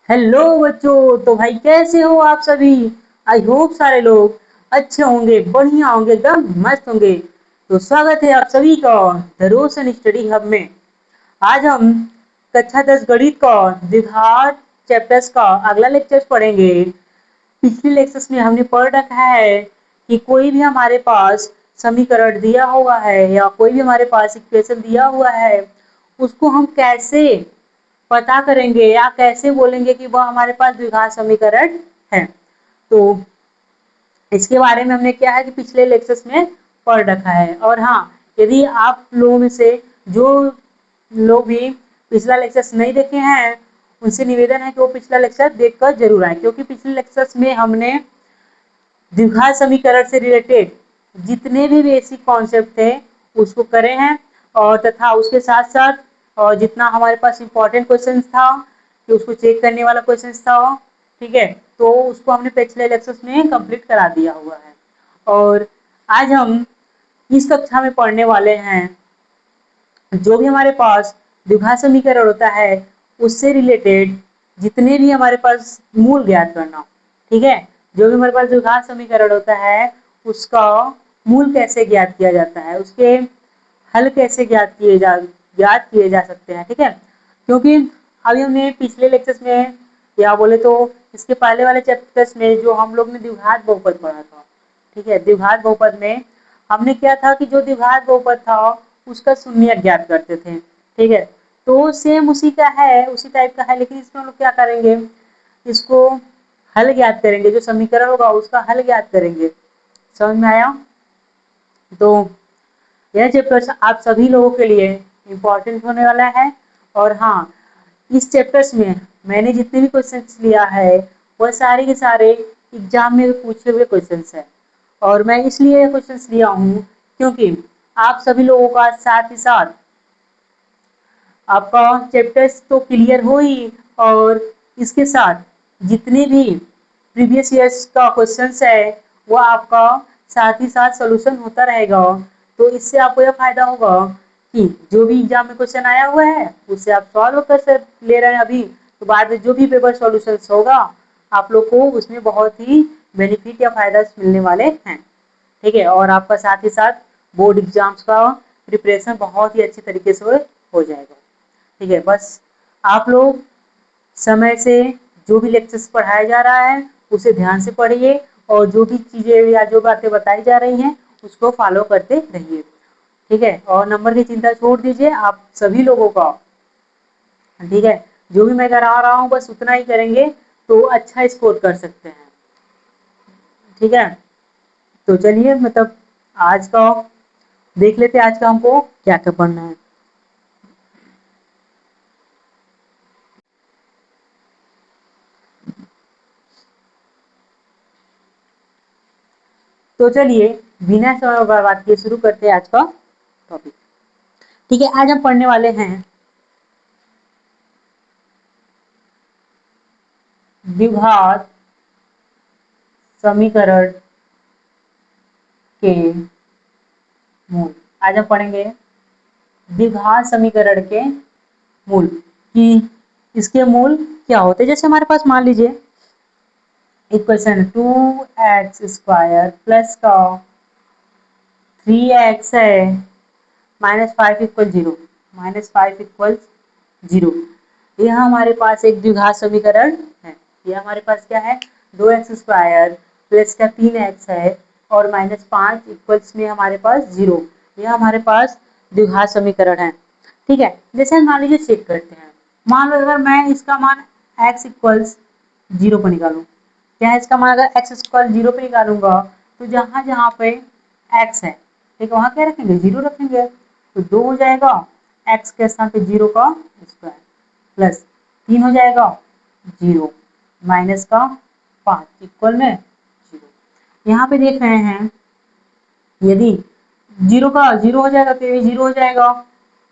Hello बच्चों। तो भाई कैसे हो आप सभी। आई होप सारे लोग अच्छे होंगे, बढ़िया होंगे, एकदम मस्त होंगे। तो स्वागत है आप सभी का द रोशन स्टडी हब में। आज हम कक्षा 10 गणित का द्विघात चैप्टर्स का अगला लेक्चर पढ़ेंगे। पिछले लेक्चर्स में हमने पढ़ रखा है कि कोई भी हमारे पास समीकरण दिया हुआ है या कोई भी हमारे पास इक्वेशन दिया हुआ है, उसको हम कैसे पता करेंगे या कैसे बोलेंगे कि वह हमारे पास द्विघात समीकरण है। तो इसके बारे में हमने क्या है कि पिछले लेक्चर्स में पढ़ रखा है। और हाँ, यदि आप लोगों में से जो लोग भी पिछला लेक्चर्स नहीं देखे हैं, उनसे निवेदन है कि वो पिछला लेक्चर देखकर जरूर आए, क्योंकि पिछले लेक्चर्स में हमने द्विघात समीकरण से रिलेटेड जितने भी बेसिक कॉन्सेप्ट थे उसको करे हैं, और तथा उसके साथ साथ जितना हमारे पास इंपॉर्टेंट क्वेश्चन था कि उसको चेक करने वाला क्वेश्चन था, ठीक है, तो उसको हमने पिछले लेक्चर्स में कंप्लीट करा दिया हुआ है। और आज हम इस कक्षा में पढ़ने वाले हैं जो भी हमारे पास द्विघात समीकरण होता है उससे रिलेटेड जितने भी हमारे पास मूल ज्ञात करना। ठीक है, जो भी हमारे पास द्विघात समीकरण होता है उसका मूल कैसे ज्ञात किया जाता है, उसके हल कैसे ज्ञात किए जा सकते हैं। ठीक है, क्योंकि अभी हमने पिछले लेक्चर्स में या बोले तो इसके पहले वाले चैप्टर्स में जो हम लोग ने द्विघात बहुपद पढ़ा था, ठीक है, द्विघात बहुपद में हमने क्या था कि जो द्विघात बहुपद था उसका शून्य ज्ञात करते थे। ठीक है, तो सेम उसी का है, उसी टाइप का है, लेकिन इसमें हम लोग क्या करेंगे, इसको हल ज्ञात करेंगे, जो समीकरण होगा उसका हल ज्ञात करेंगे। समझ में आया। तो यह चैप्टर आप सभी लोगों के लिए इम्पोर्टेंट होने वाला है। और हाँ, इस चैप्टर्स में मैंने जितने भी क्वेश्चंस लिया है वह सारे के सारे एग्जाम में पूछे हुए क्वेश्चंस हैं। और मैं इसलिए ये क्वेश्चंस लिया हूँ क्योंकि आप सभी लोगों का साथ ही साथ आपका चैप्टर्स तो क्लियर हो ही, और इसके साथ जितने भी प्रीवियस ईयर्स का क्वेश्चंस है वो आपका साथ ही साथ सोल्यूशन होता रहेगा। तो इससे आपको यह फायदा होगा कि जो भी एग्जाम में क्वेश्चन आया हुआ है उससे आप सॉल्व कर ले रहे हैं अभी, तो बाद में जो भी पेपर सॉल्यूशन होगा आप लोग को उसमें बहुत ही बेनिफिट या फायदा मिलने वाले हैं। ठीक है, और आपका साथ ही साथ बोर्ड एग्जाम्स का प्रिपरेशन बहुत ही अच्छे तरीके से हो जाएगा। ठीक है, बस आप लोग समय से जो भी लेक्चर्स पढ़ाया जा रहा है उसे ध्यान से पढ़िए, और जो भी चीजें या जो बातें बताई जा रही हैं उसको फॉलो करते रहिए। ठीक है, और नंबर की चिंता छोड़ दीजिए आप सभी लोगों का। ठीक है, जो भी मैं करा रहा हूँ बस उतना ही करेंगे तो अच्छा स्कोर कर सकते हैं। ठीक है, तो चलिए मतलब आज का देख लेते हैं, आज का हमको क्या क्या पढ़ना है। तो चलिए बिना समय बर्बाद किए शुरू करते हैं आज का टॉपिक। ठीक है, आज हम पढ़ने वाले हैं द्विघात समीकरण के मूल। आज हम पढ़ेंगे द्विघात समीकरण के मूल, कि इसके मूल क्या होते हैं। जैसे हमारे पास मान लीजिए इक्वेशन 2x² प्लस का 3x है -5 इक्वल 0, -5 इक्वल 0, यह हमारे पास एक द्विघात समीकरण है। यह हमारे पास क्या है, 2x² प्लस का 3x है और -5 इक्वल्स में हमारे पास 0, यह हमारे पास द्विघात समीकरण है। ठीक है, जैसे मान लीजिए चेक करते हैं, मान लो अगर मैं इसका मान x इक्वल्स 0 पर निकालूं, क्या है इसका मान, अगर x इक्वल 0 पे निकालूंगा तो जहां जहां पे x है, ठीक है, वहां क्या रखेंगे, 0 रखेंगे, तो 2 हो जाएगा x के स्थान पे 0 का स्क्वायर, प्लस 3 हो जाएगा 0 माइनस का 5 इक्वल में 0। यहाँ पे देख रहे हैं यदि 0 का 0 हो जाएगा तो ये भी 0 हो जाएगा,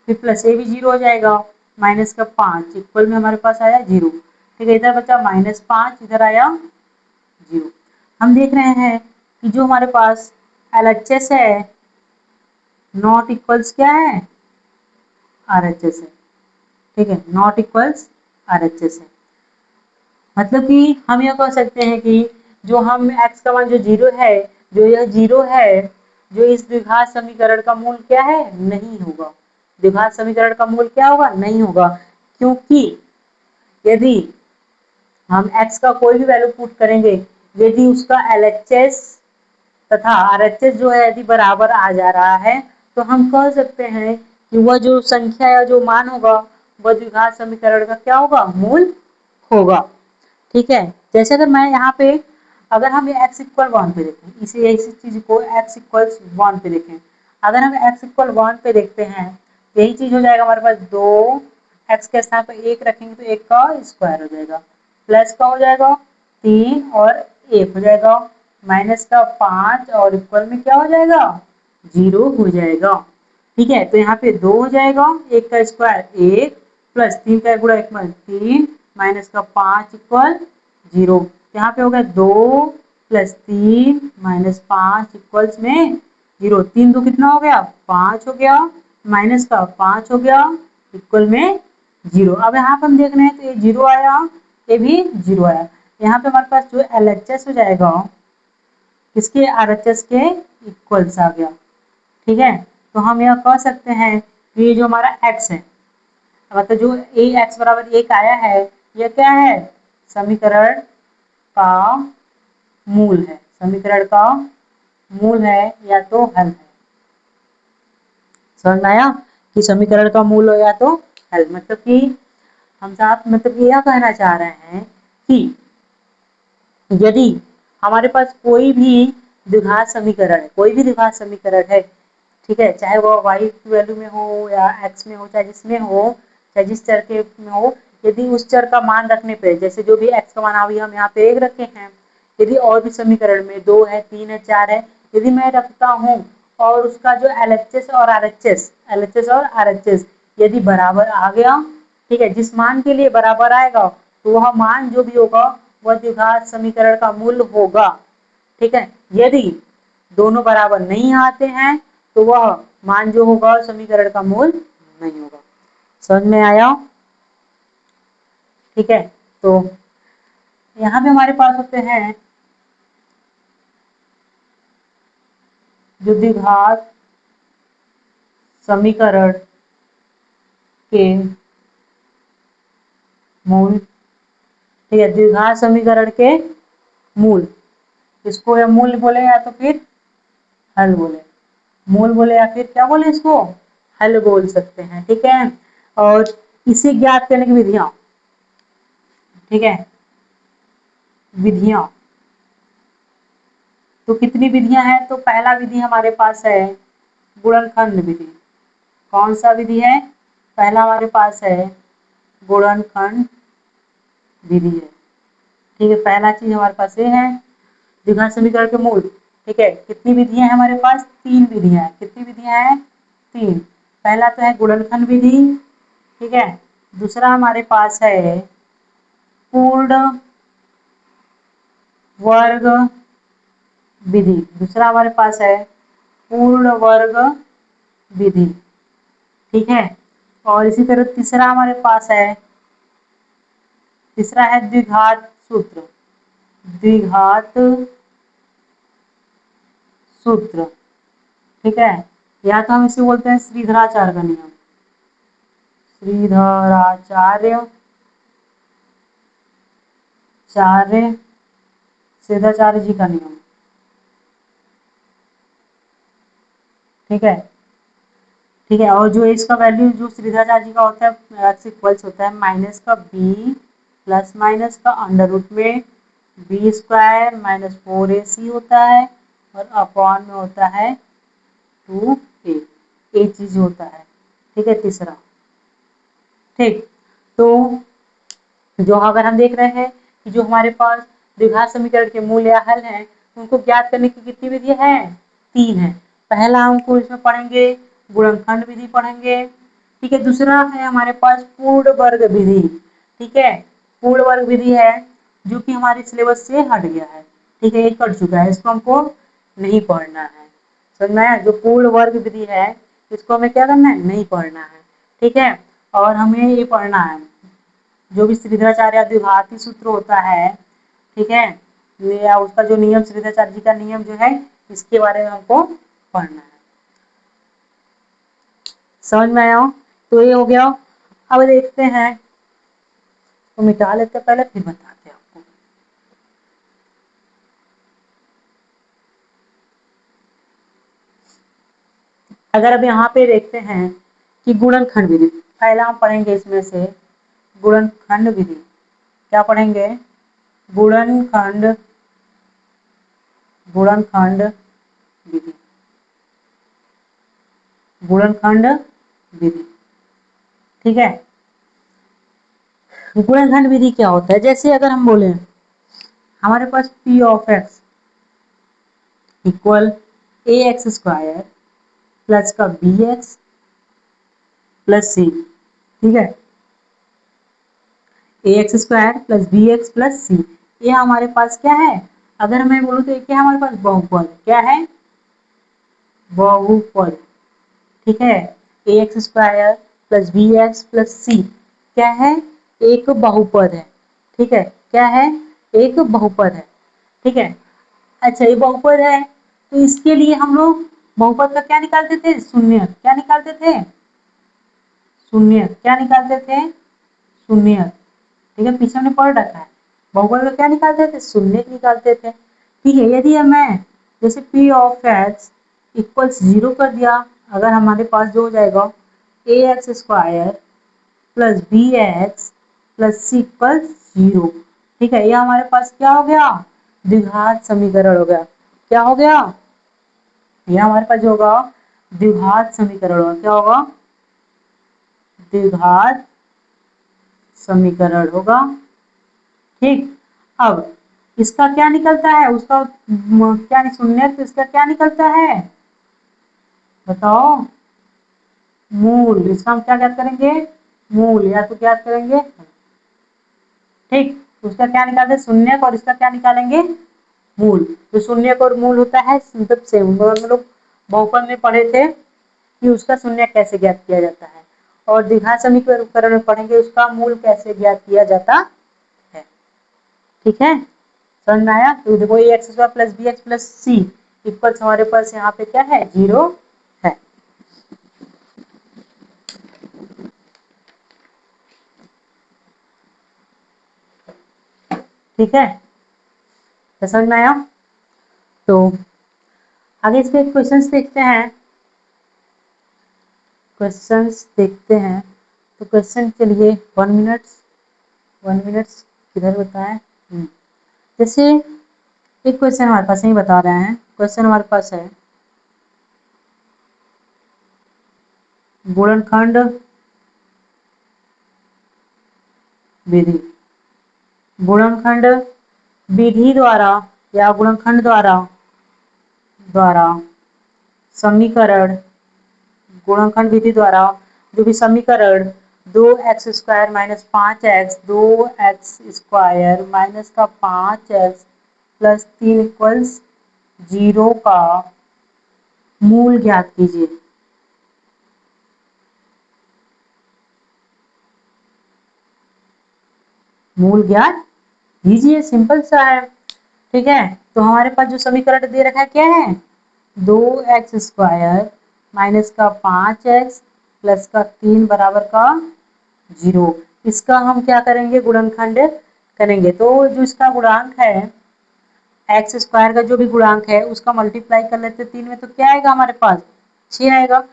फिर प्लस ये भी 0 हो जाएगा, माइनस का 5 इक्वल में हमारे पास आया 0। ठीक है, इधर बचा -5, इधर आया 0। हम देख रहे हैं कि जो हमारे पास LHS है नॉट इक्वल्स क्या है, RHS है। ठीक है, नॉट इक्वल्स RHS है। मतलब कि हम यह कह सकते हैं कि जो हम x का मान जो 0 है, जो यह 0 है, जो इस द्विघात समीकरण का मूल क्या है, नहीं होगा। द्विघात समीकरण का मूल क्या होगा, नहीं होगा, क्योंकि यदि हम x का कोई भी वैल्यू पुट करेंगे, यदि उसका LHS तथा RHS जो है यदि बराबर आ जा रहा है, तो हम कह सकते हैं कि वह जो संख्या या जो मान होगा वह द्विघात समीकरण का क्या होगा, मूल होगा। ठीक है, जैसे अगर मैं यहाँ पे अगर हम ये x इक्वल 1 पे देखें, इसी चीज को x इक्वल 1 पे देखें, अगर हम x इक्वल 1 पे देखते हैं, यही चीज हो जाएगा हमारे पास 2, x के स्थान पर 1 रखेंगे तो 1 का स्क्वायर हो जाएगा, प्लस का हो जाएगा 3 और 1 हो जाएगा, माइनस का 5 और इक्वल में क्या हो जाएगा, 0 हो जाएगा। ठीक है, तो यहाँ पे 2 हो जाएगा, 1 का स्क्वायर 1 प्लस 3 का गुणा इक्वल 3 माइनस का 5 इक्वल 0। यहाँ पे हो गया 2 प्लस 3 माइनस 5 इक्वल्स में 0। 3 दो कितना हो गया, 5 हो गया, माइनस का 5 हो गया, इक्वल में 0। अब यहाँ पे हम देख रहे हैं तो ये 0 आया, ये भी 0 आया। यहाँ पे हमारे पास जो LHS हो जाएगा किसके, RHS के इक्वल्स आ गया। ठीक है, तो हम यह कह सकते हैं कि ये जो हमारा x है, मतलब जो x बराबर 1 आया है, यह क्या है, समीकरण का मूल है, समीकरण का मूल है या तो हल है। समझ में आया कि समीकरण का मूल हो या तो हल, मतलब कि हम साफ मतलब यह कहना चाह रहे हैं कि यदि हमारे पास कोई भी द्विघात समीकरण है, कोई भी द्विघात समीकरण है, ठीक है, चाहे वो y की वैल्यू में हो या x में हो, चाहे जिसमें हो, चाहे जिस चर के में हो, यदि उस चर का मान रखने पे, जैसे जो भी x का मान अभी हम यहाँ पे 1 रखे हैं, यदि और भी समीकरण में 2 है, 3 है, 4 है, यदि मैं रखता हूँ और उसका जो LHS और RHS यदि बराबर आ गया, ठीक है, जिस मान के लिए बराबर आएगा तो वह मान जो भी होगा वह द्विघात समीकरण का मूल होगा। ठीक है, यदि दोनों बराबर नहीं आते हैं तो वह मान जो होगा समीकरण का मूल नहीं होगा। समझ में आया? ठीक है, तो यहाँ पे हमारे पास होते हैं जो द्विघात समीकरण के मूल, ठीक है, द्विघात समीकरण के मूल, इसको या मूल बोले या तो फिर हल बोले, मूल बोले या फिर क्या बोले, इसको हल बोल सकते हैं। ठीक है, और इसे ज्ञात करने की विधियां, ठीक है, विधियां तो कितनी विधियां हैं, तो पहला विधि हमारे पास है गुणनखंड विधि। कौन सा विधि है, पहला हमारे पास है गुणनखंड विधि है। ठीक है, पहला चीज हमारे पास ये है द्विघात समीकरण के मूल। ठीक है, कितनी विधियां हैं हमारे पास, 3 विधियां हैं। कितनी विधियां हैं, 3। पहला तो है गुणनखंड विधि, ठीक है, दूसरा हमारे पास है पूर्ण वर्ग विधि, दूसरा हमारे पास है पूर्ण वर्ग विधि। ठीक है, और इसी तरह तीसरा हमारे पास है, तीसरा है द्विघात सूत्र, द्विघात सूत्र। ठीक है, या तो हम इसे बोलते हैं श्रीधराचार्य का नियम, श्रीधराचार्य श्रीधराचार्य जी का नियम। ठीक है, ठीक है, और जो इसका वैल्यू जो श्रीधराचार्य जी का होता है x इक्वल्स होता है माइनस का b प्लस माइनस का अंडर रूट में b स्क्वायर माइनस 4ac होता है, और अपॉन में होता है 2a, ये चीज होता है। ठीक है, तीसरा। ठीक, तो जो अगर हम देख रहे हैं कि जो हमारे पास द्विघात समीकरण के मूल या हल हैं, उनको ज्ञात करने की कितनी विधि है, 3 है। पहला हमको इसमें पढ़ेंगे गुणनखंड विधि पढ़ेंगे। ठीक है, दूसरा है हमारे पास पूर्ण वर्ग विधि। ठीक है, पूर्ण वर्ग विधि है जो कि हमारे सिलेबस से हट गया है। ठीक है, ये कट चुका है, इसको हमको नहीं पढ़ना है। समझ में आया? जो पूर्ण वर्ग विधि है इसको हमें क्या करना है, नहीं पढ़ना है। ठीक है, और हमें ये पढ़ना है जो भी श्रीधराचार्य द्विघाती सूत्र होता है, ठीक है, या उसका जो नियम श्रीधराचार्य जी का नियम जो है, इसके बारे में हमको पढ़ना है। समझ में आया? तो ये हो गया। अब देखते हैं, तो मिटा लेते पहले फिर बताते हैं आपको। अगर अब यहाँ पे देखते हैं कि गुणनखंड विधि, पहला हम पढ़ेंगे इसमें से गुणनखंड विधि। क्या पढ़ेंगे? गुणनखंड गुणनखंड विधि। गुणनखंड विधि, ठीक है। गुणनखंड विधि क्या होता है? जैसे अगर हम बोले हमारे पास p of x equal a x square plus का बी एक्स प्लस सी, ठीक है, a x square plus b x plus c, ये हमारे पास क्या है? अगर मैं बोलूँ तो क्या हमारे पास? बहुपद। क्या है? बहुपद, ठीक है। A x square plus b x plus c क्या है? एक बहुपद है, ठीक है। क्या है? एक बहुपद है, ठीक है। अच्छा, ये बहुपद है तो इसके लिए हम लोग बहुपद का क्या निकालते थे? शून्य। क्या निकालते थे? शून्य। क्या निकालते थे? शून्य, ठीक है, पीछे हमने पढ़ रखा है। बहुपद का क्या निकालते थे? शून्य निकालते थे, ठीक है। यदि मैं जैसे p ऑफ x इक्वल्स 0 कर दिया, अगर हमारे पास जो हो जाएगा a x square plus b x plus c equals 0, ठीक है, ये हमारे पास क्या हो गया? द्विघात समीकरण हो गया। क्या हो गया? ये हमारे पास जो होगा द्विघात समीकरण होगा। क्या होगा? द्विघात समीकरण होगा, ठीक। अब इसका क्या निकलता है? उसका क्या शून्य, तो इसका क्या निकलता है? बताओ। मूल। इसका हम क्या ज्ञात करेंगे? मूल, या तो ज्ञात करेंगे, ठीक। उसका क्या निकालते? शून्य, और इसका क्या निकालेंगे? मूल। तो शून्य और मूल होता है मतलब सेम। हम लोग बहुपद में पढ़े थे कि उसका शून्य कैसे ज्ञात किया जाता है, और द्विघात समीकरण में पढ़ेंगे उसका मूल कैसे ज्ञात किया जाता है, ठीक है। समझ में आया? तो देखो a x square plus b x plus c equals हमारे पास यहाँ पे क्या है? 0 है, ठीक है। तो समझ में आया? तो आगे इसके क्वेश्चंस देखते हैं। क्वेश्चंस देखते हैं, तो क्वेश्चन के लिए 1 मिनट किधर बताएं? जैसे एक क्वेश्चन हमारे पास नहीं बता रहे हैं। क्वेश्चन हमारे पास है गुणनखंड विधि। गुणनखंड विधि द्वारा या गुणनखंड द्वारा द्वारा समीकरण, गुणनखंड विधि द्वारा जो भी समीकरण 2x square minus 5x 2x square minus का 5x प्लस 3 इक्वल्स 0 का मूल ज्ञात कीजिए। मूल ज्ञात कीजिए, सिंपल सा है, ठीक है। तो हमारे पास जो समीकरण दे रखा है क्या है? 2x स्क्वायर माइनस का 5x प्लस का 3 बराबर का 0। इसका हम क्या करेंगे? गुणनखंड करेंगे। तो जो इसका गुणांक है एक्स स्क्वायर का, जो भी गुणांक है उसका मल्टीप्लाई कर लेते 3 में, तो क्या आएगा हमारे पास? 6 आएगा।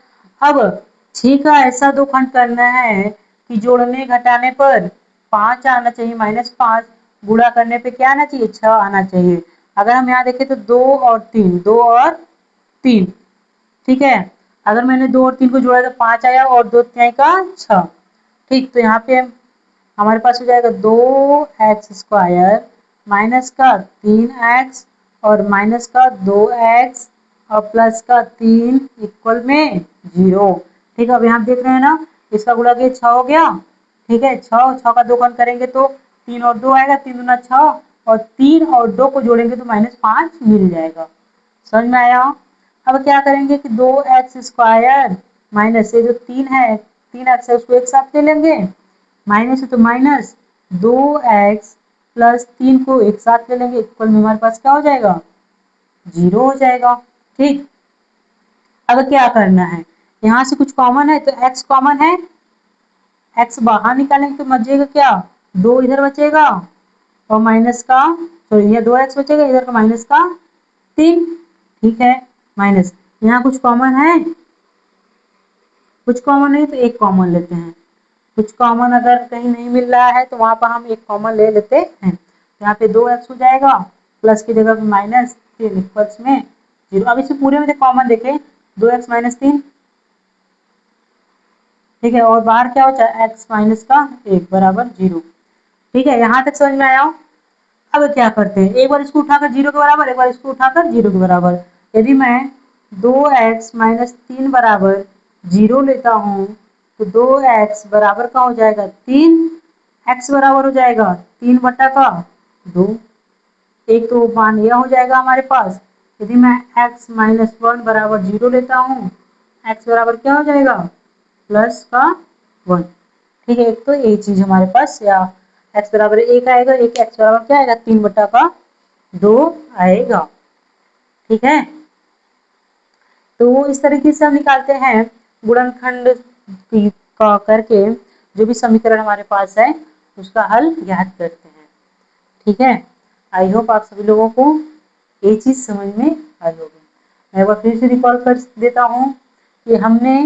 अब 6 का ऐसा दो खंड करना है कि जोड़ने घटाने पर 5 आना चाहिए, -5 गुणा करने पे क्या आना चाहिए? 6 आना चाहिए। अगर हम यहाँ देखें तो 2 और 3, 2 और 3, ठीक है। अगर मैंने 2 और 3 को जोड़ा तो 5 आया, और 2 तिहाई का 6, ठीक। तो यहाँ पे हमारे पास हो जाएगा 2x स्क्वायर माइनस का 3x और माइनस का 2x और प्लस का 3 इक्वल में 0, ठीक है। अब यहाँ देख रहे हैं ना, इसका गुणा के 6 हो गया, ठीक है। 6 का 2 गुण करेंगे तो 3 और 2 आएगा, 3 दूना 6, और 3 और 2 को जोड़ेंगे तो -5 मिल जाएगा। समझ में आया? अब क्या करेंगे कि 2x स्क्वायर माइनस ये जो 3 है, 3x है, उसको एक साथ ले लेंगे, माइनस है तो माइनस, 2x प्लस 3 को एक साथ ले लेंगे, इक्वल में हमारे पास क्या हो जाएगा, 0 हो जाएगा। ठीक, अब क्या करना है, यहाँ से कुछ कॉमन है तो x कॉमन है, x बाहर निकालेंगे तो बचेगा क्या, 2 इधर बचेगा और माइनस का, तो ये 2x बचेगा, इधर का माइनस का 3। ठीक है, माइनस, यहाँ कुछ कॉमन है, कुछ कॉमन नहीं तो एक कॉमन लेते हैं, कुछ कॉमन अगर कहीं नहीं मिल रहा है तो वहां पर हम एक कॉमन ले लेते हैं। यहाँ पे 2x हो जाएगा, प्लस की जगह पे माइनस 3 इक्वल्स में 0। अब इसे पूरे में कॉमन देखें, 2x माइनस 3, ठीक है, और बाहर क्या होता है, x माइनस का 1 बराबर 0। ठीक है, यहाँ तक समझ में आया। अब क्या करते हैं, एक बार इसको उठाकर 0 के बराबर, एक बार इसको उठाकर 0 के बराबर। यदि मैं 2x माइनस 3 बराबर 0 लेता हूँ तो 2x बराबर का हो जाएगा 3, x बराबर हो जाएगा 3 बटा का 2। एक तो मान यह हो जाएगा हमारे पास। यदि मैं x माइनस 1 बराबर 0 लेता हूँ, x बराबर क्या हो जाएगा, प्लस का 1। ठीक है, एक तो ये चीज हमारे पास, या x बराबर 1 आएगा, एक x बराबर क्या आएगा, 3 बटा का 2 आएगा। ठीक है, तो इस तरीके से हम निकालते हैं गुणनखंड का करके, जो भी समीकरण हमारे पास है उसका हल ज्ञात करते हैं। ठीक है, आई होप आप सभी लोगों को ये चीज समझ में आई होगी। मैं एक बार फिर से रिकॉल कर देता हूँ कि हमने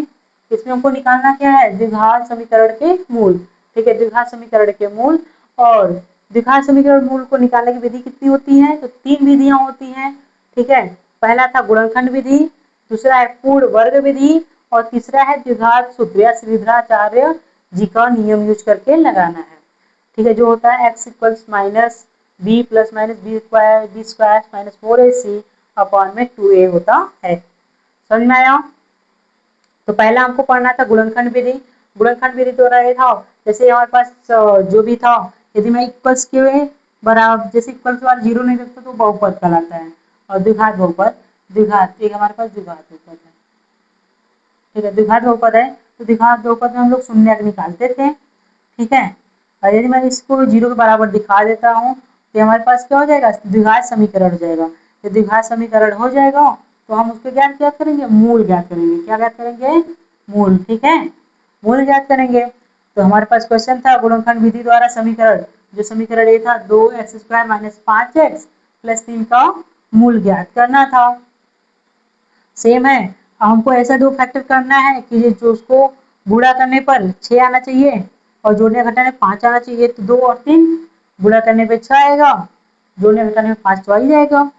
इसमें हमको निकालना क्या है, द्विघात समीकरण के मूल। ठीक है, द्विघात समीकरण के मूल, और द्विघात समीकरण मूल को निकालने की विधि कितनी होती है, तो 3 विधियां होती हैं। ठीक है, पहला था गुणनखंड विधि, दूसरा है पूर्ण वर्ग विधि, और तीसरा है द्विघात सूत्र या श्रीधराचार्य जी का नियम यूज करके लगाना है। ठीक है, जो होता है x equals minus b plus minus b square minus 4ac upon में 2a होता है। समझ में आया। तो पहला हमको पढ़ना था गुणनखंड विधि। गुणनखंड विधि द्वारा ये था, जैसे हमारे पास जो भी था, यदि मैं इक्वल्स के बराबर, जैसे इक्वल्स वाला 0 नहीं रखता तो बहुपद कहलाता है, और द्विघात बहुपद, द्विघात एक हमारे पास द्विघात बहुपद है। ठीक है, द्विघात बहुपद है तो द्विघात बहुपद में हम लोग शून्य निकालते थे। ठीक है, और यदि मैं इसको 0 के बराबर दिखा देता हूँ तो हमारे पास क्या हो जाएगा, द्विघात समीकरण हो जाएगा। तो द्विघात समीकरण हो जाएगा तो हम उसके ज्ञात क्या करेंगे, मूल ज्ञात करेंगे। क्या ज्ञात करेंगे, मूल। ठीक है, मूल ज्ञात करेंगे। तो हमारे पास क्वेश्चन था गुणनखंड विधि द्वारा समीकरण, जो समीकरण ये था 2x² माइनस 5x प्लस 3 का मूल ज्ञात करना था। सेम है, हमको ऐसा दो फैक्टर करना है कि जो उसको गुणा करने पर 6 आना चाहिए और जोड़ने घटाने 5 आना चाहिए। तो 2 और 3 गुणा करने पे 6 आएगा, जोड़ने घटाने में 5 तो आ ही जाएगा।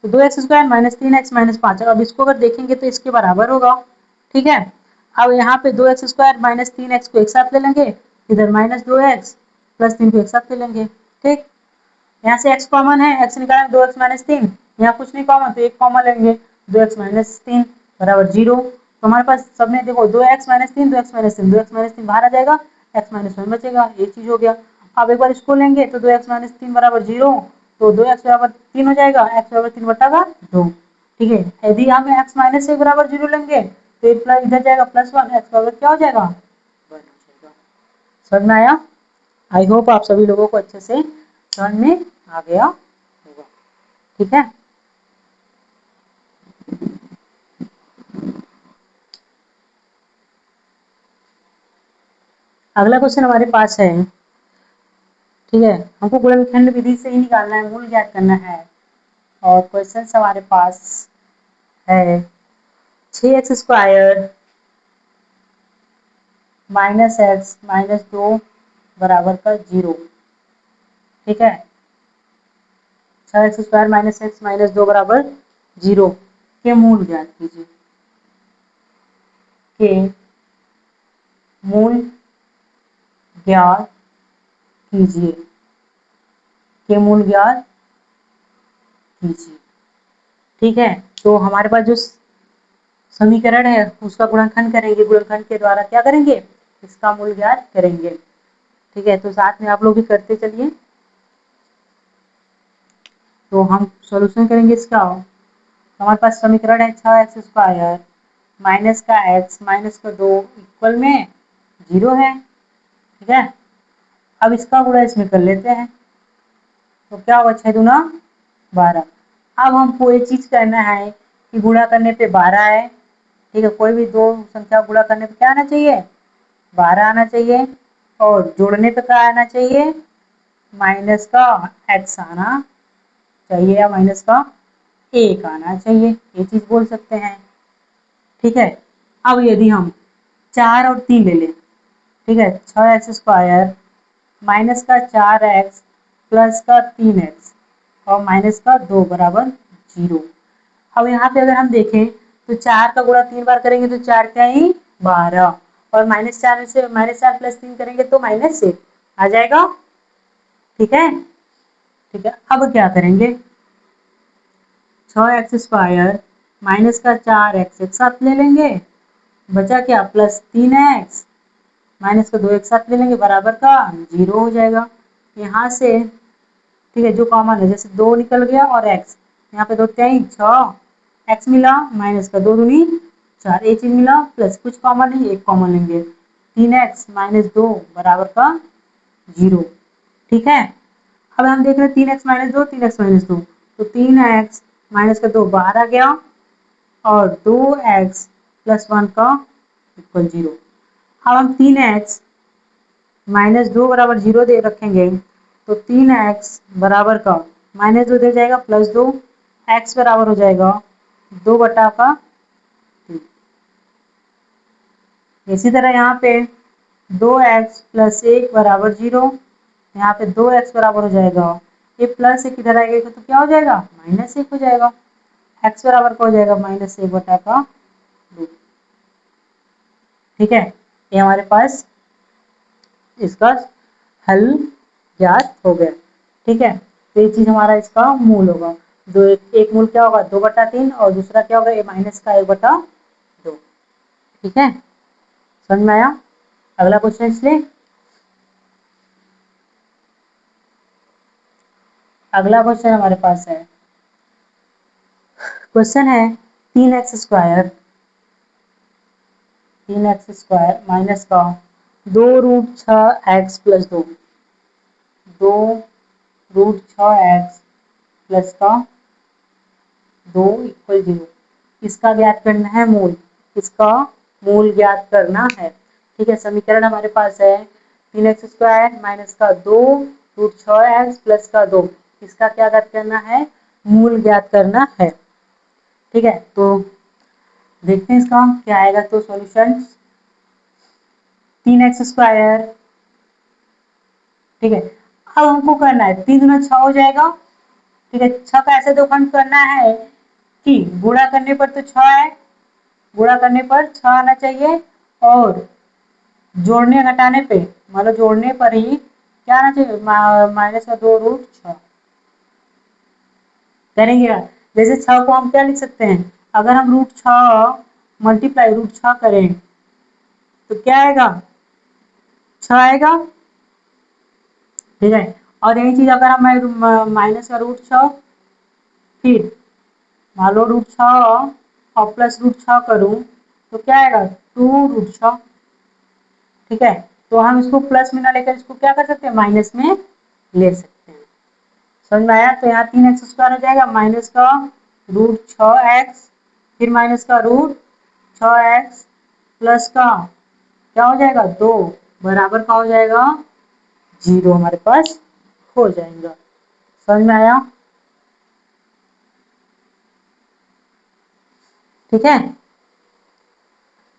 तो 2x² माइनस 3x माइनस 5, अब इसको अगर देखेंगे तो इसके बराबर होगा। ठीक है, अब यहाँ पे 2x² माइनस 3x को एक साथ ले लेंगे, इधर माइनस 2x प्लस 3 को एक साथ ले लेंगे। ठीक, यहाँ से x कॉमन है, x निकालेंगे 2x माइनस 3, यहाँ कुछ नहीं कॉमन तो एक कॉमन लेंगे, 2x माइनस 3 बराबर 0। तो हमारे पास सब में देखो 2x minus 3, 2x minus 3, 2x minus 3 बाहर आ जाएगा, x माइनस 1 बचेगा, ये चीज हो गया। अब एक बार इसको लेंगे तो 2x माइनस 3 बराबर 0, तो 2x बराबर 3 हो जाएगा, x बराबर 3 बटा का 2। ठीक है, यदि हम x माइनस 1 बराबर 0 लेंगे तो इधर जाएगा प्लस 1, x बराबर क्या हो जाएगा, 1 हो जाएगा। समझ में आया। आई होप आप सभी लोगों को अच्छे से समझ में आ गया होगा। ठीक है, अगला क्वेश्चन हमारे पास है। ठीक है, हमको गुणनखंड विधि से ही निकालना है, मूल ज्ञात करना है, और क्वेश्चन हमारे पास है 6x² माइनस x माइनस 2 बराबर का 0। ठीक है, 6x² माइनस x माइनस 2 बराबर 0 के मूल ज्ञात कीजिए, के मूल ज्ञात कीजिए, के मूल ज्ञात कीजिए। ठीक है, तो हमारे पास जो समीकरण है उसका गुणनखंड करेंगे, गुणनखंड के द्वारा क्या करेंगे, इसका मूल ज्ञात करेंगे। ठीक है, तो साथ में आप लोग भी करते चलिए। तो हम सॉल्यूशन करेंगे इसका। हमारे पास समीकरण है 6x² माइनस का x माइनस का 2 इक्वल में 0 है। ठीक है, अब इसका गुणा इसमें कर लेते हैं, तो क्या होगा 6 दूना 12। अब हमको एक चीज करना है कि गुणा करने पे 12 है, ठीक है, कोई भी दो संख्या गुणा करने पे क्या आना चाहिए, 12 आना चाहिए, और जोड़ने पे क्या आना चाहिए, माइनस का x आना चाहिए, या माइनस का 1 आना चाहिए, ये चीज बोल सकते हैं। ठीक है, अब यदि हम 4 और 3 ले लें, ठीक है, 6x² माइनस का 4x प्लस का 3x और माइनस का 2 बराबर 0। अब यहाँ पे अगर हम देखें तो 4 का गुणा 3 बार करेंगे तो 4 क्या ही 12, और -4 से -4 प्लस 3 करेंगे तो -1 आ जाएगा। ठीक है, ठीक है, अब क्या करेंगे, 6x² माइनस का 4x एक साथ ले लेंगे, बचा क्या प्लस 3x माइनस का 2 एक साथ ले लेंगे, बराबर का 0 हो जाएगा। यहाँ से ठीक है, जो कॉमन है, जैसे 2 निकल गया और x, यहाँ पे 2 3 6 x मिला, माइनस का 2 दूनी 4, एक चीज मिला, प्लस कुछ कॉमन नहीं, एक कॉमन लेंगे, 3x माइनस 2 बराबर का 0। ठीक है, अब हम देख रहे हैं 3x माइनस 2, 3x माइनस 2, तो 3x माइनस का 2 बाहर आ गया, और 2x प्लस 1 का इक्वल 0। अब हम 3x माइनस 2 बराबर 0 दे रखेंगे, तो 3x बराबर का -2 दे जाएगा प्लस 2, x बराबर हो जाएगा 2 बटा का 3। इसी तरह यहाँ पे 2x प्लस 1 बराबर 0, यहाँ पे 2x बराबर हो जाएगा, ये प्लस 1 इधर आएगा तो क्या हो जाएगा, -1 हो जाएगा, x बराबर का हो जाएगा -1 बटा का 2। ठीक है, ये हमारे पास इसका हल ज्ञात हो गया। ठीक है, तो ये चीज हमारा इसका मूल होगा, जो एक मूल क्या होगा 2 बटा 3, और दूसरा क्या होगा ये माइनस का 1 बटा 2। ठीक है, समझ में आया। अगला क्वेश्चन इसलिए, अगला क्वेश्चन हमारे पास है, क्वेश्चन है 3x² 3x² माइनस का 2√6x प्लस 2, 2√6x प्लस का 2 इक्वल 0। इसका ज्ञात करना है मूल, इसका मूल ज्ञात करना है। ठीक है, समीकरण हमारे पास है 3x² माइनस का 2√6x प्लस का 2, इसका क्या ज्ञात करना है, मूल ज्ञात करना है। ठीक है, तो देखते हैं इसका क्या आएगा, तो सॉल्यूशन 3x², ठीक है, अब हमको करना है 3 गुना 6 हो जाएगा। ठीक है, 6 का ऐसे दो खंड करना है कि गुणा करने पर तो 6 है, गुणा करने पर 6 आना चाहिए, और जोड़ने घटाने पे, मतलब जोड़ने पर ही क्या आना चाहिए, माइनस का 2√6 करेंगे। जैसे 6 को हम क्या लिख सकते हैं, अगर हम √6 मल्टीप्लाई √6 करें तो क्या आएगा, 6 आएगा। ठीक है, और यही चीज अगर हम माइनस का √6 फिर मान लो √6 और प्लस √6 करूं तो क्या आएगा 2√6। ठीक है, तो हम इसको प्लस में ना लेकर इसको क्या कर सकते हैं, माइनस में ले सकते हैं। समझ में आया, तो यहाँ 3x² हो जाएगा, माइनस का √6x, फिर माइनस का √6x प्लस का क्या हो जाएगा 2 बराबर का हो जाएगा 0, हमारे पास हो जाएगा। समझ में आया। ठीक है,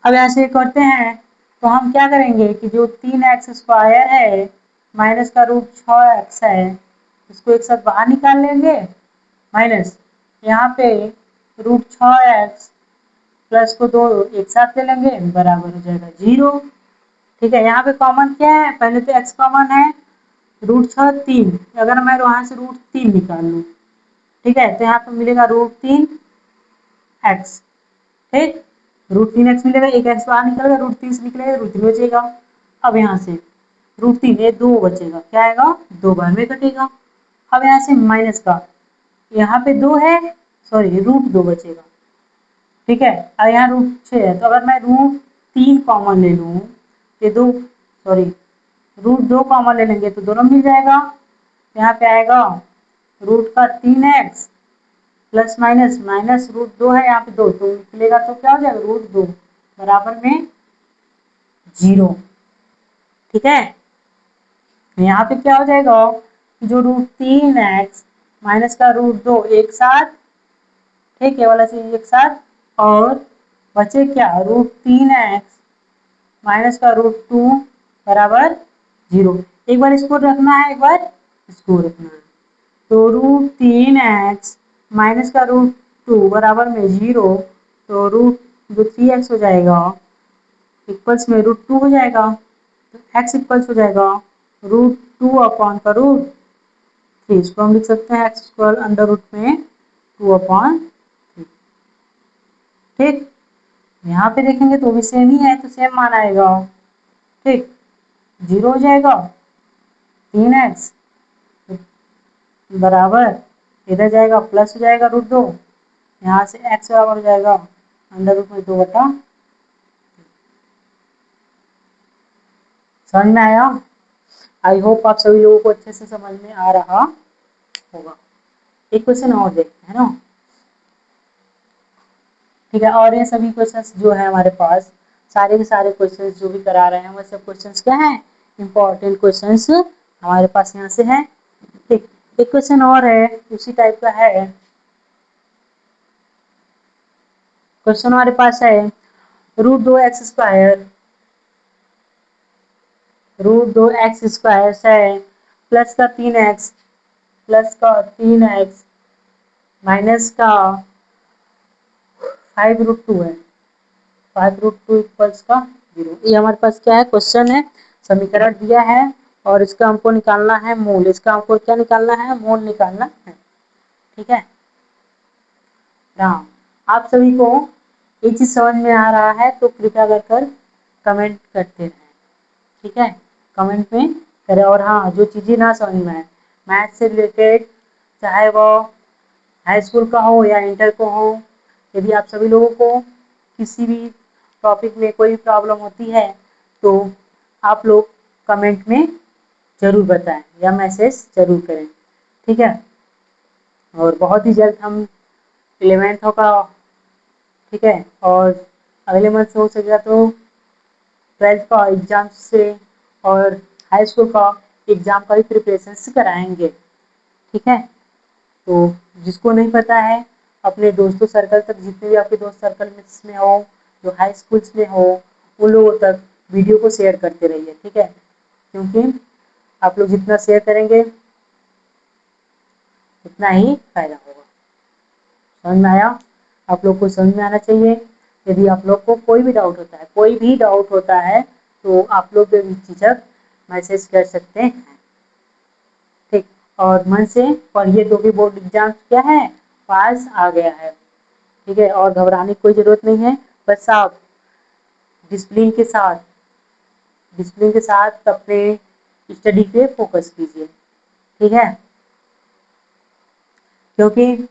अब यहाँ से करते हैं, तो हम क्या करेंगे कि जो 3x² है माइनस का √6x है, इसको एक साथ बाहर निकाल लेंगे, माइनस यहाँ पे √6x प्लस को 2 एक साथ ले लेंगे, बराबर हो जाएगा 0। ठीक है, यहाँ पे कॉमन क्या है, पहले तो x कॉमन है, √6 3, अगर मैं वहां से √3 निकाल लूँ, ठीक है, तो यहाँ पे मिलेगा √3x। ठीक, √3x मिलेगा, एक एक्स बाहर निकलेगा, √3 से निकलेगा, √3 बचेगा। अब यहाँ से √3 ये 2 बचेगा, क्या आएगा 2 बार में कटेगा। अब यहाँ से माइनस का, यहाँ पे 2 है, सॉरी √2 बचेगा। ठीक है, अब यहाँ √6 है, तो अगर मैं √3 कॉमन ले लूँ, ये 2 सॉरी रूट 2 कॉमन ले लेंगे तो दोनों मिल जाएगा। यहाँ पे आएगा रूट का 3x plus minus minus root 2 है, यहाँ पे 2 तो निकलेगा तो क्या हो जाएगा रूट 2 बराबर में 0। ठीक है, यहाँ पे क्या हो जाएगा जो रूट 3x माइनस का रूट 2 एक साथ, ठीक है वाला चीज एक साथ, और बचे क्या रूट 3x माइनस का रूट 2 बराबर 0। एक बार इसको रखना है, एक बार इसको रखना है, तो रूट 3x माइनस का रूट 2 बराबर में 0, तो रूट जो 3x हो जाएगा इक्वल्स में रूट 2 हो जाएगा, तो x इक्वल्स हो जाएगा रूट 2 अपॉन का रूट 3। इसको हम लिख सकते हैं एक्स स्क्वायर अंडर रूट में 2 अपॉन 3। ठीक, यहाँ पे देखेंगे तो भी सेम ही है, तो सेम मान आएगा। ठीक, 0 हो जाएगा, 3x बराबर इधर जाएगा प्लस हो जाएगा रूट 2, यहाँ से x बराबर हो जाएगा अंडर रूट में 2 बटा। समझ में आया? आई होप आप सभी लोगों को अच्छे से समझ में आ रहा होगा। एक क्वेश्चन और देखते हैं ना। ठीक है, और ये सभी क्वेश्चंस जो है हमारे पास, सारे के सारे क्वेश्चंस जो भी करा रहे हैं वो सब क्वेश्चंस क्या हैं, इंपॉर्टेंट क्वेश्चंस हमारे पास यहाँ से है। ठीक, एक क्वेश्चन और है उसी टाइप का है। क्वेश्चन हमारे पास है रूट 2x² है प्लस का 3x माइनस का 5 रूट 2 है, 5 रूट 2 इक्वल्स का 0। ये हमारे पास क्या है क्वेश्चन है, समीकरण दिया है और इसका हमको निकालना है मूल। इसका हमको क्या निकालना है, मूल निकालना है। ठीक है, हाँ, आप सभी को ये चीज समझ में आ रहा है तो कृपया कर कमेंट करते रहें। ठीक है, कमेंट में करें। और हाँ, जो चीजें ना समझ में आए मैथ से रिलेटेड, चाहे वो हाई स्कूल का हो या इंटर को हो, यदि आप सभी लोगों को किसी भी टॉपिक में कोई प्रॉब्लम होती है तो आप लोग कमेंट में जरूर बताएं या मैसेज जरूर करें। ठीक है, और बहुत ही जल्द हम 11th का, ठीक है, और अगले मंथ से हो सकेगा तो 12th का एग्जाम से और हाई स्कूल का एग्जाम का भी प्रिपरेशन कराएंगे। ठीक है, तो जिसको नहीं पता है अपने दोस्तों सर्कल तक, जितने भी आपके दोस्त सर्कल में हो जो हाई स्कूल्स में हो, उन लोगों तक वीडियो को शेयर करते रहिए। ठीक है, क्योंकि आप लोग जितना शेयर करेंगे उतना ही फायदा होगा। समझ में आया? आप लोग को समझ में आना चाहिए। यदि आप लोग को कोई भी डाउट होता है, कोई भी डाउट होता है, तो आप लोग झिझक मैसेज कर सकते हैं। ठीक, और मन से पढ़िए क्योंकि बोर्ड एग्जाम क्या है, पास आ गया है। ठीक है, और घबराने की कोई जरूरत नहीं है, बस आप डिसिप्लिन के साथ अपने स्टडी पे फोकस कीजिए। ठीक है, क्योंकि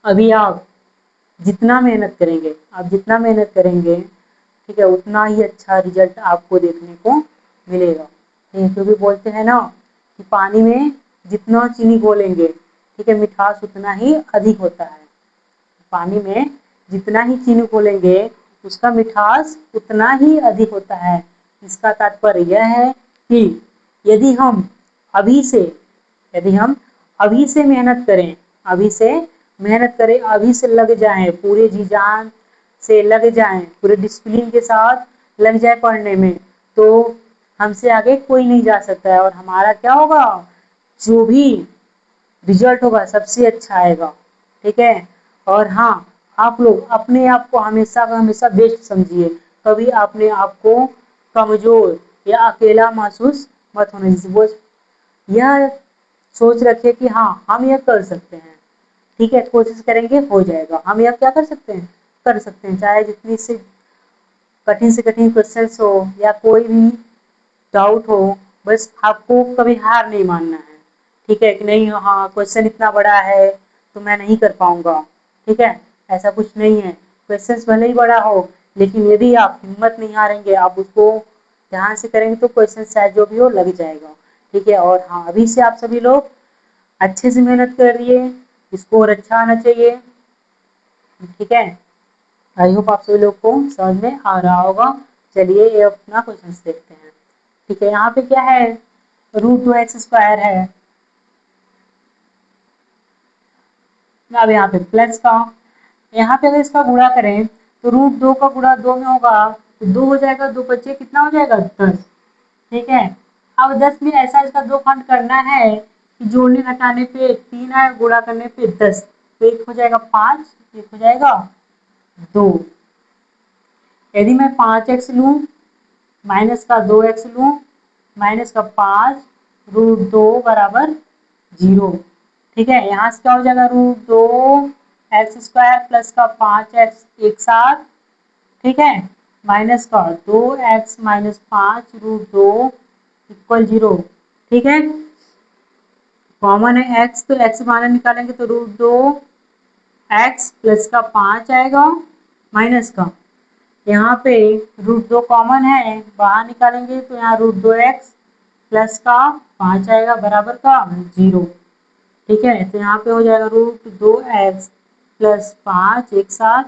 अभी आप जितना मेहनत करेंगे, ठीक है, उतना ही अच्छा रिजल्ट आपको देखने को मिलेगा। क्योंकि बोलते हैं ना कि पानी में जितना चीनी घोलेंगे, ठीक है, मिठास उतना ही अधिक होता है। पानी में जितना ही चीनी घोलेंगे उसका मिठास उतना ही अधिक होता है। इसका तात्पर्य यह है कि यदि हम अभी से यदि हम अभी से मेहनत करें, अभी से लग जाएं, पूरे जी जान से लग जाएं, पूरे डिसिप्लिन के साथ लग जाए पढ़ने में, तो हमसे आगे कोई नहीं जा सकता है और हमारा क्या होगा, जो भी रिजल्ट होगा सबसे अच्छा आएगा। ठीक है, और हाँ, आप लोग अपने आप को हमेशा का हमेशा बेस्ट समझिए। कभी अपने आप को कमजोर या अकेला महसूस मत होने दीजिए। यह सोच रखिए कि हाँ, हम यह कर सकते हैं। ठीक है, कोशिश करेंगे हो जाएगा। हम यह क्या कर सकते हैं, चाहे जितनी से कठिन क्वेश्चंस हो या कोई भी डाउट हो, बस आपको कभी हार नहीं मानना है। ठीक है, कि नहीं हाँ क्वेश्चन इतना बड़ा है तो मैं नहीं कर पाऊंगा। ठीक है, ऐसा कुछ नहीं है। क्वेश्चन भले ही बड़ा हो, लेकिन यदि आप हिम्मत नहीं हारेंगे, आप उसको ध्यान से करेंगे तो क्वेश्चन शायद जो भी हो लग जाएगा। ठीक है, और हाँ अभी से आप सभी लोग अच्छे से मेहनत करिए, स्कोर अच्छा आना चाहिए। ठीक है, आई होप आप सभी लोग को समझ में आ रहा होगा। चलिए ये अपना क्वेश्चन देखते हैं। ठीक है, यहाँ पे क्या है, √2x² है। अब यहाँ पे प्लस का, यहाँ पे अगर इसका गुणा करें तो √2 का गुणा 2 में होगा तो 2 हो जाएगा, 2 बचे कितना हो जाएगा 10। ठीक है, अब 10 में ऐसा इसका दो खंड करना है कि जोड़ने घटाने पे 3 है, गुणा करने पे 10, तो एक हो जाएगा 5, एक हो जाएगा 2। यदि मैं 5x लूं, माइनस का 2x लूं, माइनस का 5, √2 बराबर 0। ठीक है, यहाँ से क्या हो जाएगा, √2x² प्लस का 5x एक साथ। ठीक है, माइनस का 2x माइनस 5 √2 इक्वल 0। ठीक है, कॉमन है x, तो x बाहर निकालेंगे तो √2x प्लस का 5 आएगा, माइनस का यहाँ पे √2 कॉमन है, बाहर निकालेंगे तो यहाँ √2x प्लस का 5 आएगा बराबर का 0। ठीक है, तो यहाँ पे हो जाएगा √2x प्लस 5 एक साथ,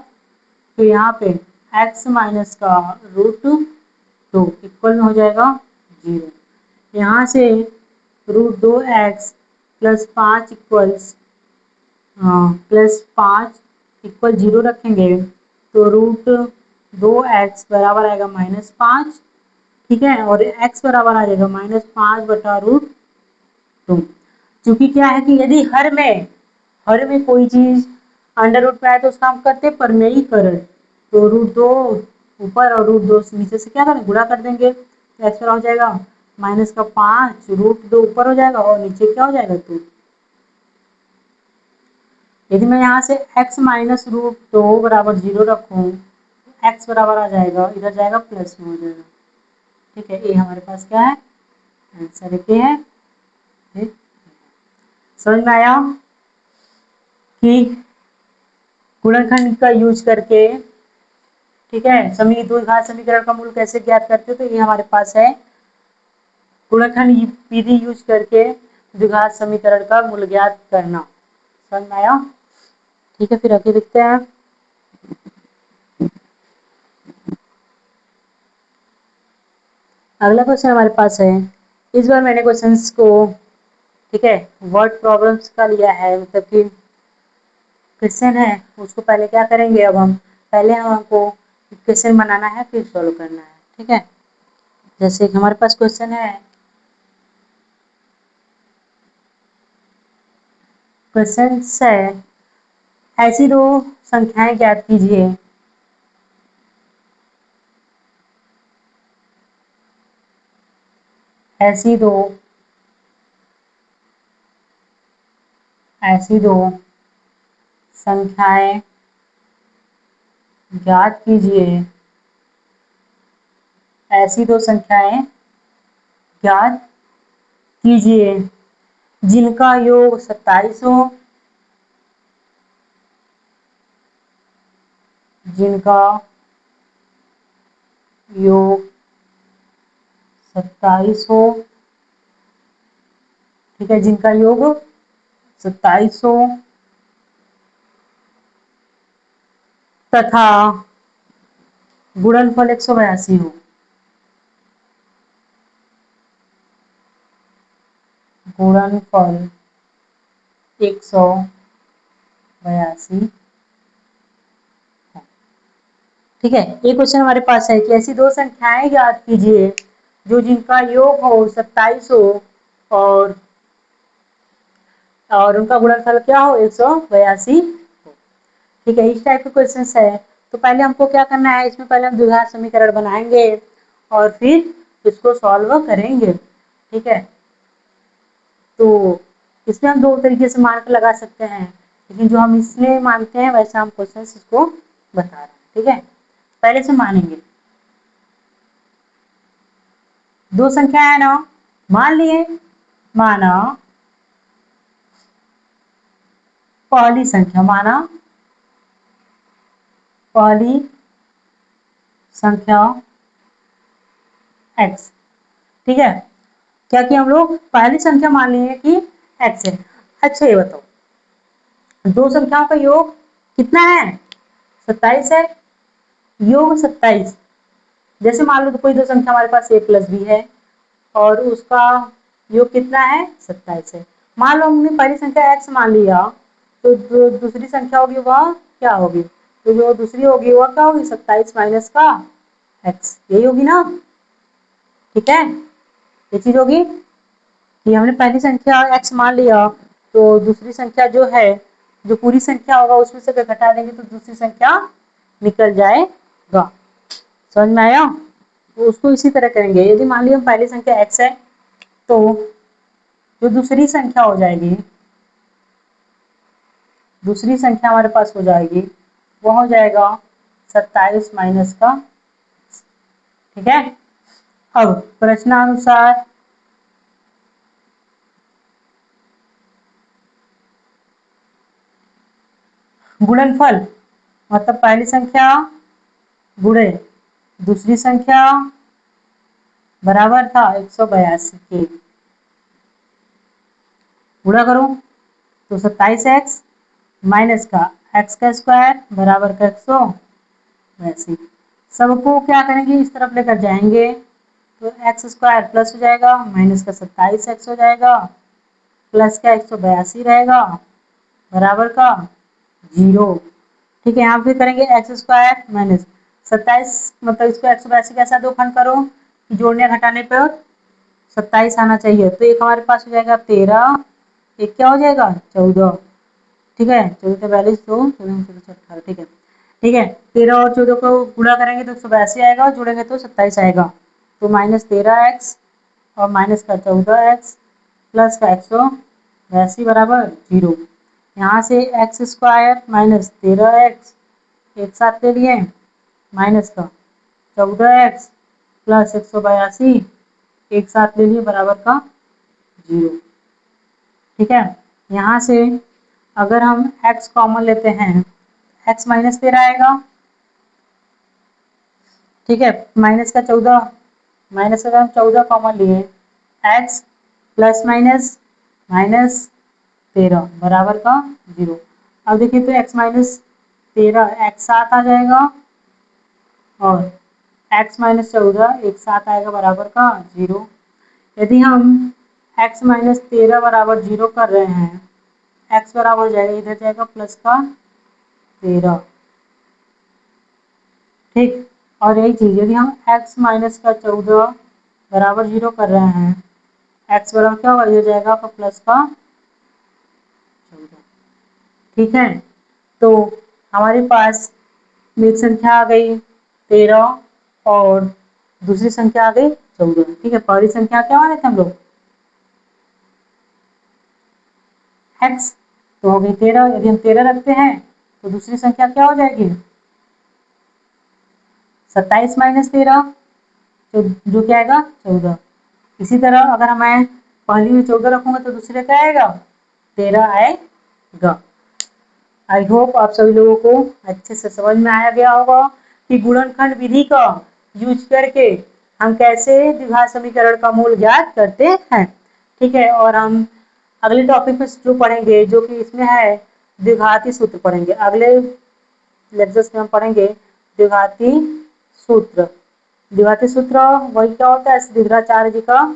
तो यहाँ पे x माइनस का √2 इक्वल में हो जाएगा 0। यहाँ से √2x प्लस 5 इक्वल्स +5 इक्वल 0 रखेंगे तो √2x बराबर आएगा -5। ठीक है, और x बराबर आ जाएगा -5/√2। क्योंकि क्या है कि यदि हर में कोई चीज अंडर रूट में आए तो उसका हम करते परमेयीकरण, तो √2 ऊपर और √2 नीचे से क्या करें, गुणा कर देंगे, तो x हो जाएगा -5, √2 ऊपर हो जाएगा और नीचे क्या हो जाएगा 2। यदि मैं यहाँ से x माइनस √2 बराबर 0 रखूँ, x बराबर आ जाएगा, इधर जाएगा प्लस में हो जाएगा। ठीक है, ये हमारे पास क्या है, आंसर ये है। ठीक, समझ में आया कि गुणनखंड का यूज करके, ठीक है, द्विघात समीकरण का मूल कैसे ज्ञात करते, तो ये हमारे पास है गुणनखंड विधि यूज करके द्विघात समीकरण का मूल ज्ञात करना। समझ में आया। ठीक है, फिर आगे लिखते हैं। अगला क्वेश्चन हमारे पास है, इस बार मैंने क्वेश्चंस को, ठीक है, वर्ड प्रॉब्लम्स का लिया है, मतलब कि क्वेश्चन है उसको पहले क्या करेंगे, अब हम पहले हमको क्वेश्चन बनाना है फिर सॉल्व करना है। ठीक है, जैसे कि हमारे पास क्वेश्चन है, क्वेश्चन है ऐसी दो संख्याएं ज्ञात कीजिए ऐसी दो संख्याएं ज्ञात कीजिए, ऐसी दो संख्याएं ज्ञात कीजिए जिनका योग 27 हो, जिनका योग 27 हो। ठीक है, जिनका योग 27 हो तथा गुणनफल 182 हो। गुणनफल 182। ठीक है, ये क्वेश्चन हमारे पास है कि ऐसी दो संख्याएं ज्ञात कीजिए जो जिनका योग हो 27 हो और उनका गुणनफल क्या हो 182 हो। ठीक है, इस टाइप के क्वेश्चन है। तो पहले हमको क्या करना है, इसमें पहले हम द्विघात समीकरण बनाएंगे और फिर इसको सॉल्व करेंगे। ठीक है, तो इसमें हम दो तरीके से मार्क लगा सकते हैं, लेकिन जो हम इसमें मानते हैं वैसा हम क्वेश्चन इसको बता रहे हैं। ठीक है, पहले से मानेंगे, दो संख्या है ना, मान लिए, माना पहली संख्या, माना पहली संख्या एक्स। ठीक है, क्या किया हम लोग, पहली संख्या मान ली है कि एक्स है। अच्छा ये बताओ, दो संख्याओं का योग कितना है, 27 है। योग 27, जैसे मान लो तो कोई दो संख्या हमारे पास a प्लस बी है और उसका योग कितना है, 27 है। मान लो हमने पहली संख्या x मान लिया, तो जो दूसरी संख्या होगी वह क्या होगी, तो जो दूसरी होगी वह क्या होगी, 27 माइनस का x, यही होगी ना। ठीक है, ये चीज होगी कि हमने पहली संख्या x मान लिया, तो दूसरी संख्या जो है, जो पूरी संख्या होगा उसमें से घटा देंगे तो दूसरी संख्या निकल जाएगा। समझ में आया, तो उसको इसी तरह करेंगे। यदि मान लिया पहली संख्या x है, तो जो दूसरी संख्या हो जाएगी, दूसरी संख्या हमारे पास हो जाएगी, वो हो जाएगा 27 माइनस का। ठीक है, अब प्रश्नानुसार गुणनफल, मतलब पहली संख्या गुणे दूसरी संख्या बराबर था 182 के, गुणा करो तो 27x माइनस का x का स्क्वायर बराबर का 182। सबको क्या करेंगे, इस तरफ लेकर जाएंगे तो एक्स स्क्वायर प्लस हो जाएगा, माइनस का 27x हो जाएगा, प्लस का 182 रहेगा, बराबर का 0। ठीक है, यहाँ पे करेंगे एक्स स्क्वायर माइनस 27, मतलब इसको 182 के साथ दो खंड करो कि जोड़ने घटाने पर 27 आना चाहिए, तो एक हमारे पास हो जाएगा 13, एक क्या हो जाएगा 14। ठीक है, 14 42 तो 18। ठीक है, ठीक है, 13 और 14 को गुणा करेंगे तो 182 आएगा और जोड़ेंगे तो 27 आएगा, तो माइनस 13x और माइनस का 14x प्लस का 182 बराबर 0। यहाँ से एक्स स्क्वायर माइनस 13x एक साथ ले लिए, माइनस का 14x प्लस 182 एक साथ ले लिए, बराबर का 0। ठीक है, यहाँ से अगर हम x कॉमन लेते हैं, x माइनस 13 आएगा। ठीक है, माइनस का 14, माइनस अगर हम 14 कॉमन लिए, x प्लस माइनस माइनस 13 बराबर का 0। अब देखिए तो x माइनस 13 एक साथ आ जाएगा और x माइनस 14 एक साथ आएगा, बराबर का 0। यदि हम x माइनस 13 बराबर 0 कर रहे हैं, x बराबर हो जाएगा, इधर जाएगा प्लस का 13। ठीक, और यही चीज यदि हम x माइनस का 14 बराबर 0 कर रहे हैं, x बराबर क्या होगा, ये जाएगा आपका प्लस का 14। ठीक है, तो हमारे पास एक संख्या आ गई 13 और दूसरी संख्या आ गई 14। ठीक है, पहली संख्या क्या माने थे हम लोग, x, तो हो गई 13। यदि हम 13 रखते हैं तो दूसरी संख्या क्या हो जाएगी, 27 माइनस 13, तो जो क्या आएगा 14। इसी तरह अगर मैं पहली में 14 रखूंगा तो दूसरे क्या आएगा, 13 आएगा। आई होप आप सभी लोगों को अच्छे से समझ में आया गया होगा कि गुणनखंड विधि का यूज करके हम कैसे द्विघात समीकरण का मूल ज्ञात करते हैं। ठीक है, और हम अगले टॉपिक में जो पढ़ेंगे, जो कि इसमें है द्विघाती सूत्र पढ़ेंगे। अगले लेक्चर्स में हम पढ़ेंगे द्विघाती सूत्र। द्विघाती सूत्र वही क्या होता है, श्रीधराचार्य जी का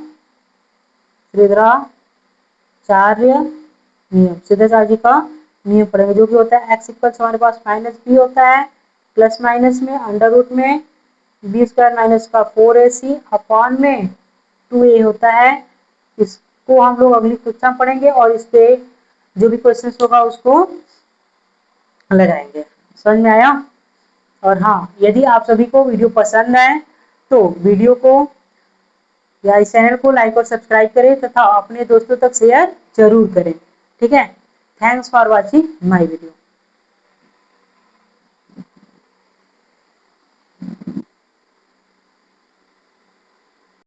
श्रीधराचार्य नियम, श्रीधराचार्य जी का नियम पढ़ेंगे, जो कि होता है x इक्वल हमारे पास माइनस बी होता है, प्लस माइनस में अंडर रूट में बी स्क्वायर माइनस का 4ac अपॉन में 2a होता है। इसको हम लोग अगली कक्षा में पढ़ेंगे और इस पे जो भी क्वेश्चन होगा उसको लगाएंगे। समझ में आया। और हाँ, यदि आप सभी को वीडियो पसंद आए तो वीडियो को या इस चैनल को लाइक और सब्सक्राइब करें तथा अपने दोस्तों तक शेयर जरूर करें। ठीक है, thanks for watching my video.